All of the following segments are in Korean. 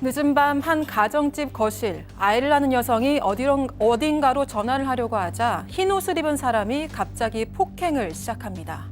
늦은 밤 한 가정집 거실, 아이를 낳는 여성이 어딘가로 전화를 하려고 하자 흰 옷을 입은 사람이 갑자기 폭행을 시작합니다.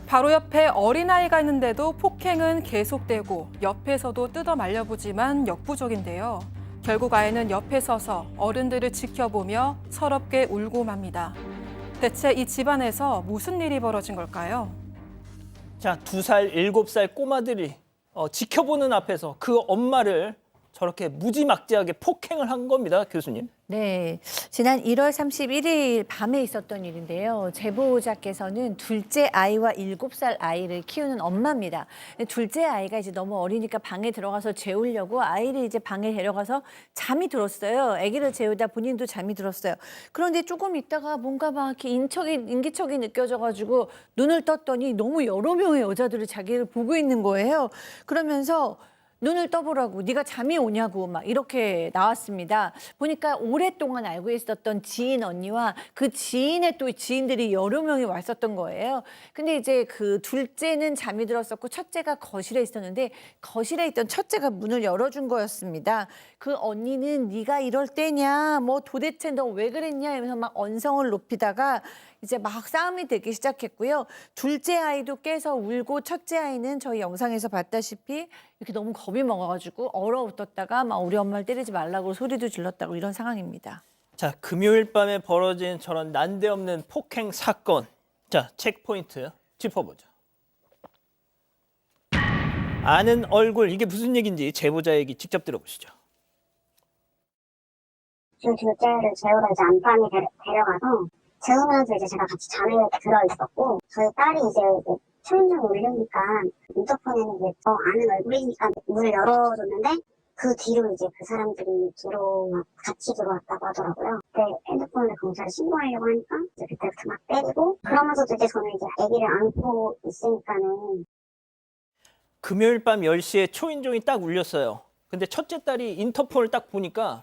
바로 옆에 어린아이가 있는데도 폭행은 계속되고 옆에서도 뜯어 말려보지만 역부족인데요. 결국 아이는 옆에 서서 어른들을 지켜보며 서럽게 울고 맙니다. 대체 이 집안에서 무슨 일이 벌어진 걸까요? 자, 2살, 7살 꼬마들이 지켜보는 앞에서 그 엄마를 저렇게 무지막지하게 폭행을 한 겁니다, 교수님. 네, 지난 1월 31일 밤에 있었던 일인데요. 제보자께서는 둘째 아이와 7살 아이를 키우는 엄마입니다. 둘째 아이가 이제 너무 어리니까 방에 들어가서 재우려고 아이를 이제 방에 데려가서 잠이 들었어요. 아기를 재우다 본인도 잠이 들었어요. 그런데 조금 있다가 뭔가 막 이렇게 인기척이 느껴져가지고 눈을 떴더니 너무 여러 명의 여자들이 자기를 보고 있는 거예요. 그러면서 눈을 떠보라고, 네가 잠이 오냐고 막 이렇게 나왔습니다. 보니까 오랫동안 알고 있었던 지인 언니와 그 지인의 또 지인들이 여러 명이 왔었던 거예요. 근데 이제 그 둘째는 잠이 들었었고 첫째가 거실에 있었는데 거실에 있던 첫째가 문을 열어준 거였습니다. 그 언니는 네가 이럴 때냐, 뭐 도대체 너 왜 그랬냐 이러면서 막 언성을 높이다가 이제 막 싸움이 되기 시작했고요. 둘째 아이도 깨서 울고 첫째 아이는 저희 영상에서 봤다시피 이렇게 너무 겁이 먹어가지고 얼어붙었다가 막 우리 엄마를 때리지 말라고 소리도 질렀다고 이런 상황입니다. 자, 금요일 밤에 벌어진 저런 난데없는 폭행 사건. 자, 체크포인트 짚어보죠. 아는 얼굴, 이게 무슨 얘기인지 제보자 얘기 직접 들어보시죠. 그 둘째를 재우러 이제 안방에 데려가서 재우면서 이제 제가 같이 잠에 들어있었고 저희 딸이 이제 초인종이 울리니까 인터폰에는 이제 아는 얼굴이니까 문을 열어줬는데 그 뒤로 이제 그 사람들이 뒤로 막 같이 들어왔다고 하더라고요. 그때 핸드폰으로 경찰에 신고하려고 하니까 이제 그때부터 막 때리고 그러면서도 이제 저는 이제 아기를 안고 있으니까는 금요일 밤 10시에 초인종이 딱 울렸어요. 근데 첫째 딸이 인터폰을 딱 보니까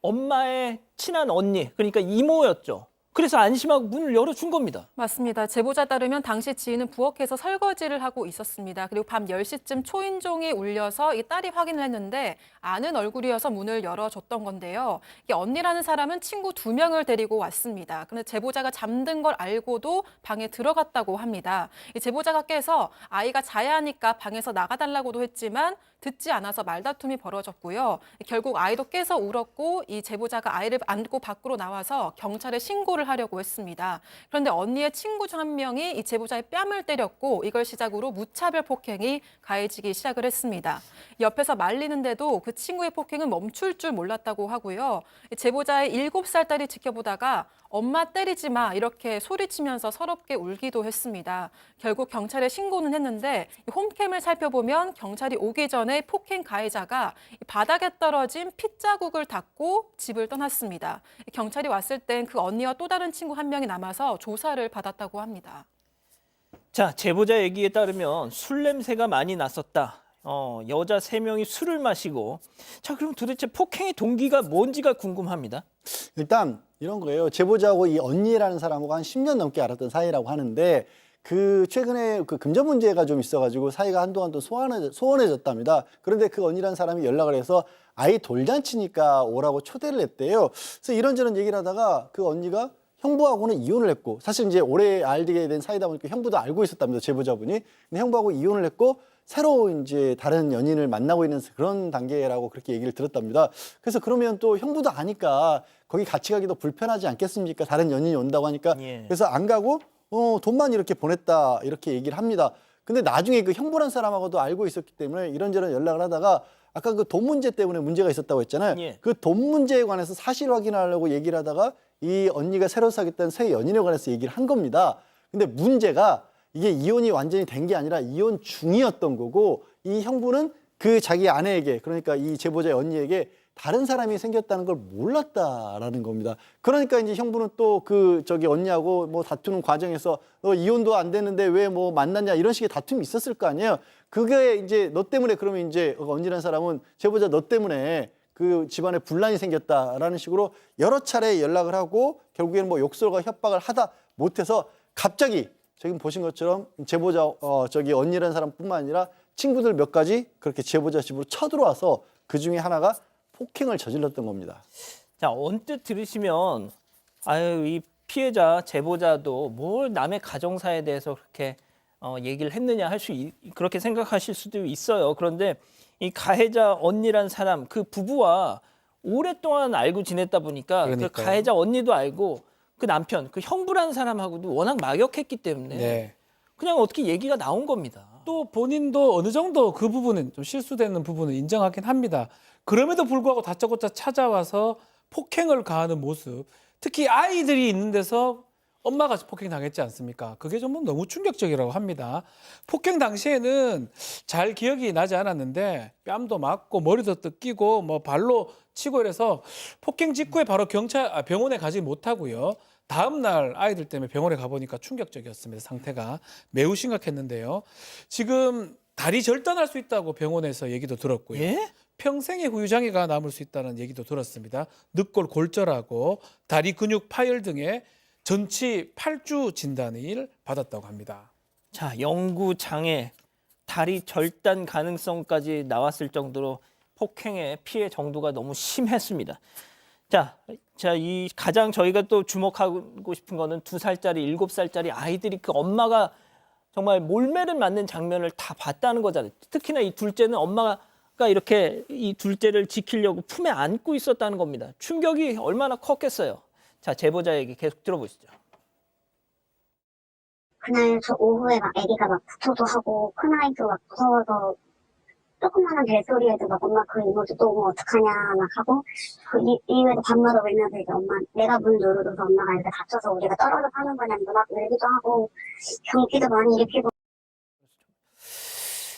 엄마의 친한 언니, 그러니까 이모였죠. 그래서 안심하고 문을 열어준 겁니다. 맞습니다. 제보자 따르면 당시 지인은 부엌에서 설거지를 하고 있었습니다. 그리고 밤 10시쯤 초인종이 울려서 이 딸이 확인을 했는데 아는 얼굴이어서 문을 열어줬던 건데요. 이 언니라는 사람은 친구 2명을 데리고 왔습니다. 그런데 제보자가 잠든 걸 알고도 방에 들어갔다고 합니다. 이 제보자가 깨서 아이가 자야 하니까 방에서 나가달라고도 했지만 듣지 않아서 말다툼이 벌어졌고요. 결국 아이도 깨서 울었고 이 제보자가 아이를 안고 밖으로 나와서 경찰에 신고를 하려고 했습니다. 그런데 언니의 친구 중 한 명이 이 제보자의 뺨을 때렸고 이걸 시작으로 무차별 폭행이 가해지기 시작을 했습니다. 옆에서 말리는데도 그 친구의 폭행은 멈출 줄 몰랐다고 하고요. 제보자의 7살 딸이 지켜보다가 엄마 때리지 마 이렇게 소리치면서 서럽게 울기도 했습니다. 결국 경찰에 신고는 했는데 홈캠을 살펴보면 경찰이 오기 전에 폭행 가해자가 바닥에 떨어진 핏자국을 닦고 집을 떠났습니다. 경찰이 왔을 땐 그 언니와 또 다른 친구 한 명이 남아서 조사를 받았다고 합니다. 자, 제보자 얘기에 따르면 술 냄새가 많이 났었다. 여자 3명이 술을 마시고. 자, 그럼 도대체 폭행의 동기가 뭔지가 궁금합니다. 일단 이런 거예요. 제보자하고 이 언니라는 사람하고 한 10년 넘게 알았던 사이라고 하는데 그 최근에 그 금전 문제가 좀 있어가지고 사이가 한동안 또 소원해졌답니다. 그런데 그 언니라는 사람이 연락을 해서 아이 돌잔치니까 오라고 초대를 했대요. 그래서 이런저런 얘기를 하다가 그 언니가 형부하고는 이혼을 했고, 사실 이제 오래 알게 된 사이다 보니까 형부도 알고 있었답니다, 제보자분이. 근데 형부하고 이혼을 했고 새로 이제 다른 연인을 만나고 있는 그런 단계라고 그렇게 얘기를 들었답니다. 그래서 그러면 또 형부도 아니까 거기 같이 가기도 불편하지 않겠습니까? 다른 연인이 온다고 하니까. 예. 그래서 안 가고 돈만 이렇게 보냈다 이렇게 얘기를 합니다. 근데 나중에 그 형부란 사람하고도 알고 있었기 때문에 이런저런 연락을 하다가 아까 그 돈 문제 때문에 문제가 있었다고 했잖아요. 예. 그 돈 문제에 관해서 사실 확인하려고 얘기를 하다가 이 언니가 새로 사귀었던 새 연인에 관해서 얘기를 한 겁니다. 근데 문제가 이게 이혼이 완전히 된 게 아니라 이혼 중이었던 거고, 이 형부는 그 자기 아내에게, 그러니까 이 제보자의 언니에게 다른 사람이 생겼다는 걸 몰랐다라는 겁니다. 그러니까 이제 형부는 또 그 언니하고 뭐 다투는 과정에서 너 이혼도 안 됐는데 왜 뭐 만났냐 이런 식의 다툼이 있었을 거 아니에요. 그게 이제 너 때문에 그러면 이제 언니라는 사람은 제보자 너 때문에 그 집안에 분란이 생겼다라는 식으로 여러 차례 연락을 하고 결국에는 뭐 욕설과 협박을 하다 못해서 갑자기 지금 보신 것처럼 제보자 언니라는 사람뿐만 아니라 친구들 몇 가지 그렇게 제보자 집으로 쳐들어와서 그 중에 하나가 폭행을 저질렀던 겁니다. 자, 언뜻 들으시면 아유, 이 피해자 제보자도 뭘 남의 가정사에 대해서 그렇게 얘기를 했느냐 그렇게 생각하실 수도 있어요. 그런데 이 가해자 언니란 사람 그 부부와 오랫동안 알고 지냈다 보니까 그 그러니까요. 가해자 언니도 알고 그 남편 그 형부라는 사람하고도 워낙 막역했기 때문에 네. 그냥 어떻게 얘기가 나온 겁니다. 또 본인도 어느 정도 그 부분은 좀 실수되는 부분을 인정하긴 합니다. 그럼에도 불구하고 다짜고짜 찾아와서 폭행을 가하는 모습, 특히 아이들이 있는 데서 엄마가 폭행 당했지 않습니까? 그게 좀 너무 충격적이라고 합니다. 폭행 당시에는 잘 기억이 나지 않았는데 뺨도 맞고 머리도 뜯기고 뭐 발로 치고 이래서 폭행 직후에 바로 병원에 가지 못하고요. 다음 날 아이들 때문에 병원에 가보니까 충격적이었습니다. 상태가 매우 심각했는데요. 지금 다리 절단할 수 있다고 병원에서 얘기도 들었고요. 예? 평생의 후유장애가 남을 수 있다는 얘기도 들었습니다. 늑골 골절하고 다리 근육 파열 등의 전치 8주 진단을 받았다고 합니다. 자, 영구 장애, 다리 절단 가능성까지 나왔을 정도로 폭행의 피해 정도가 너무 심했습니다. 자, 이 가장 저희가 또 주목하고 싶은 거는 2살짜리, 7살짜리 아이들이 그 엄마가 정말 몰매를 맞는 장면을 다 봤다는 거잖아요. 특히나 이 둘째는 엄마가 이렇게 이 둘째를 지키려고 품에 안고 있었다는 겁니다. 충격이 얼마나 컸겠어요. 자, 제보자 얘기 계속 들어보시죠. 그날 저 오후에 막 애기가 막 구토도 하고 큰아이도 막 무서워서 조그마한 벨소리에도 막 엄마 그 이모도 또 오면 어떡하냐 막 하고 그 이후에도 밤마다 울면서 이제 엄마 내가 문 열어줘서 엄마가 이렇게 다쳐서 우리가 떨어져 사는 거냐면서 막 울기도 하고 경기도 많이 일으키고.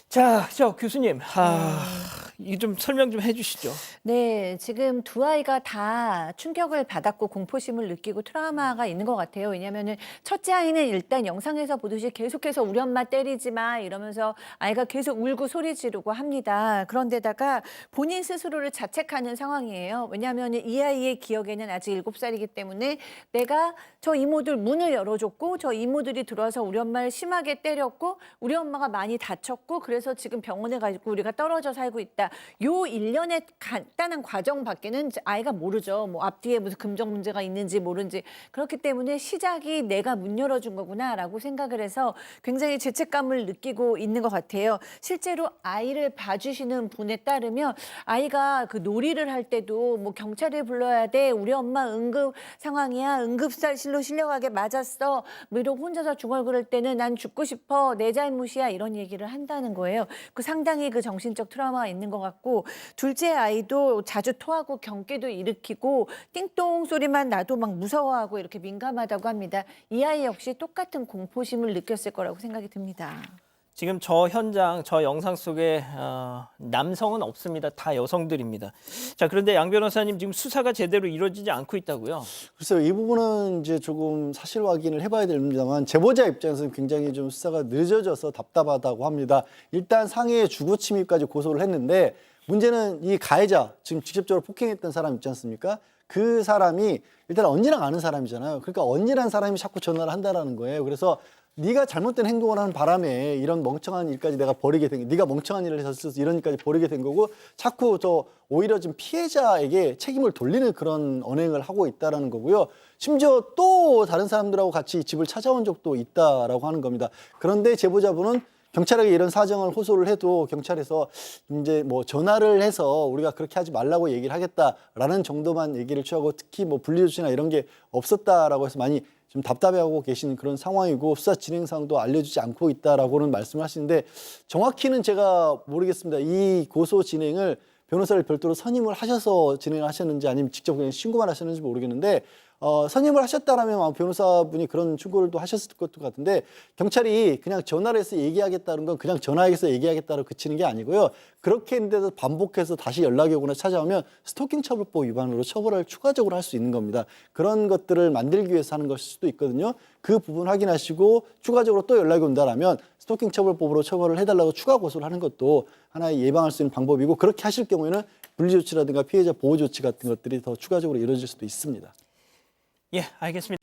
자, 교수님, 이거 좀 설명 좀 해주시죠. 네, 지금 두 아이가 다 충격을 받았고 공포심을 느끼고 트라우마가 있는 것 같아요. 왜냐하면 첫째 아이는 일단 영상에서 보듯이 계속해서 우리 엄마 때리지 마 이러면서 아이가 계속 울고 소리 지르고 합니다. 그런데다가 본인 스스로를 자책하는 상황이에요. 왜냐하면 이 아이의 기억에는 아직 7살이기 때문에 내가 저 이모들 문을 열어줬고 저 이모들이 들어와서 우리 엄마를 심하게 때렸고 우리 엄마가 많이 다쳤고 그래서 지금 병원에 가지고 우리가 떨어져 살고 있다. 요 일련의 간단한 과정밖에는 아이가 모르죠. 뭐 앞뒤에 무슨 금전 문제가 있는지 모르는지. 그렇기 때문에 시작이 내가 문 열어준 거구나라고 생각을 해서 굉장히 죄책감을 느끼고 있는 것 같아요. 실제로 아이를 봐주시는 분에 따르면 아이가 그 놀이를 할 때도 뭐 경찰을 불러야 돼. 우리 엄마 응급 상황이야. 응급실로 실려가게 맞았어. 뭐 이러고 혼자서 중얼거릴 때는 난 죽고 싶어. 내 잘못이야. 이런 얘기를 한다는 거예요. 그 상당히 그 정신적 트라우마가 있는 것 같고 둘째 아이도 자주 토하고 경계도 일으키고 띵동 소리만 나도 막 무서워하고 이렇게 민감하다고 합니다. 이 아이 역시 똑같은 공포심을 느꼈을 거라고 생각이 듭니다. 지금 저 현장, 저 영상 속에 남성은 없습니다. 다 여성들입니다. 자, 그런데 양 변호사님 지금 수사가 제대로 이루어지지 않고 있다고요? 글쎄요, 이 부분은 이제 조금 사실 확인을 해봐야 됩니다만 제보자 입장에서는 굉장히 좀 수사가 늦어져서 답답하다고 합니다. 일단 상해의 주거 침입까지 고소를 했는데 문제는 이 가해자, 지금 직접적으로 폭행했던 사람 있지 않습니까? 그 사람이 일단 언니랑 아는 사람이잖아요. 그러니까 언니란 사람이 자꾸 전화를 한다라는 거예요. 그래서 네가 잘못된 행동을 하는 바람에 이런 멍청한 일까지 내가 벌이게 된, 네가 멍청한 일을 했었어 이런 일까지 벌이게 된 거고 자꾸 오히려 좀 피해자에게 책임을 돌리는 그런 언행을 하고 있다라는 거고요. 심지어 또 다른 사람들하고 같이 집을 찾아온 적도 있다라고 하는 겁니다. 그런데 제보자분은 경찰에게 이런 사정을 호소를 해도 경찰에서 이제 뭐 전화를 해서 우리가 그렇게 하지 말라고 얘기를 하겠다라는 정도만 얘기를 취하고 특히 뭐 분리조치나 이런 게 없었다라고 해서 많이 좀 답답해하고 계신 그런 상황이고 수사 진행 상황도 알려주지 않고 있다라고는 말씀을 하시는데 정확히는 제가 모르겠습니다. 이 고소 진행을 변호사를 별도로 선임을 하셔서 진행을 하셨는지 아니면 직접 그냥 신고만 하셨는지 모르겠는데 선임을 하셨다라면 아마 변호사분이 그런 충고를 또 하셨을 것 같은데 경찰이 그냥 전화를 해서 얘기하겠다는 건 그냥 전화해서 얘기하겠다로 그치는 게 아니고요. 그렇게 했는데도 반복해서 다시 연락이 오거나 찾아오면 스토킹 처벌법 위반으로 처벌을 추가적으로 할 수 있는 겁니다. 그런 것들을 만들기 위해서 하는 것일 수도 있거든요. 그 부분 확인하시고 추가적으로 또 연락이 온다라면 스토킹 처벌법으로 처벌을 해달라고 추가 고소를 하는 것도 하나의 예방할 수 있는 방법이고 그렇게 하실 경우에는 분리 조치라든가 피해자 보호 조치 같은 것들이 더 추가적으로 이루어질 수도 있습니다. 예, 알겠습니다.